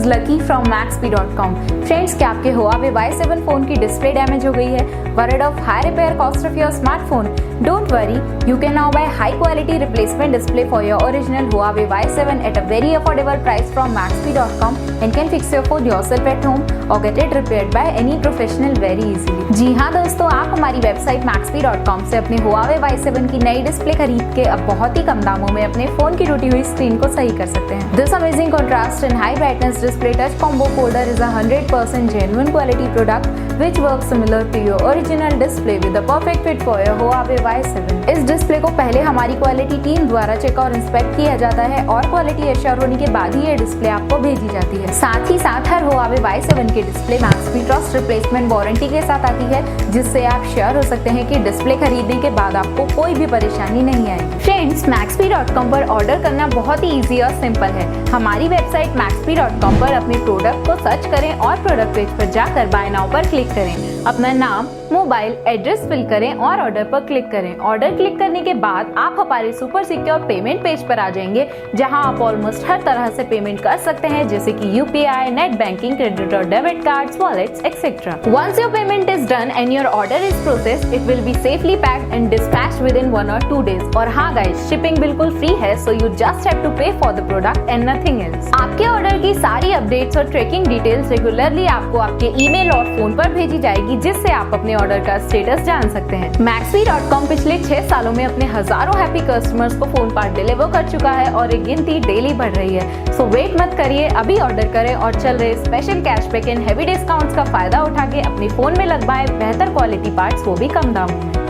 is Lucky from Maxbhi.com. Friends, क्या आपके Huawei Y7 phone की डिस्प्ले डैमेज हो गई है? Worried of high repair cost of your smartphone? Don't worry, you can now buy high quality replacement display for your original Huawei Y7 at a very affordable price from Maxbhi.com and can fix your phone yourself at home or get it repaired by any professional very easily. जी हाँ दोस्तों, आप हमारी website Maxbhi.com से अपने Huawei Y7 की नई display खरीद के अब बहुत ही कम दामों में अपने फोन की टूटी हुई स्क्रीन को सही कर सकते हैं। This amazing contrast and high brightness display touch combo folder is a 100% genuine quality product which works similar to your original display with a perfect fit for your Huawei Y7. इस display को पहले हमारी quality team द्वारा check और inspect किया जाता है और क्वालिटी एश्योर होने के बाद ही ये डिस्प्ले आपको भेजी जाती है। साथ ही साथ हर Huawei Y7 की display Maxbhi trust replacement warranty के साथ आती है, जिससे आप श्योर हो सकते हैं कि डिस्प्ले खरीदने के बाद आपको कोई भी परेशानी नहीं आएगी। फ्रेंड्स, Maxbhi.com पर ऑर्डर करना बहुत ही ईजी और सिंपल है। हमारी वेबसाइट Maxbhi.com पर अपने प्रोडक्ट को सर्च करें और प्रोडक्ट पेज पर जाकर बाय नाउ पर क्लिक करें। अपना नाम, मोबाइल, एड्रेस फिल करें और ऑर्डर पर क्लिक करें। ऑर्डर क्लिक करने के बाद आप हमारे सुपर सिक्योर पेमेंट पेज पर आ जाएंगे, जहां आप ऑलमोस्ट हर तरह से पेमेंट कर सकते हैं, जैसे कि यूपीआई, नेट बैंकिंग, क्रेडिट और debit cards, wallets etcetera. Once your payment is done and your order is processed, it will be safely packed and dispatched within 1 or 2 days। और हाँ गाइस, शिपिंग बिल्कुल free है, so you just have to pay for the product and nothing else. आपके order की सारी updates और tracking details regularly आपको आपके ईमेल और फोन पर भेजी जाएगी, जिससे आप अपने ऑर्डर का स्टेटस जान सकते हैं। Maxbhi.com पिछले 6 सालों में अपने हजारों हैप्पी कस्टमर्स को फोन पार्ट डिलीवर कर चुका है और ये गिनती डेली बढ़ रही है। सो वेट मत करिए, अभी ऑर्डर करें और चल रहे special cashback and heavy discounts का फायदा उठा के अपने फोन में लगवाएं बेहतर क्वालिटी पार्ट्स, वो भी कम दामों में।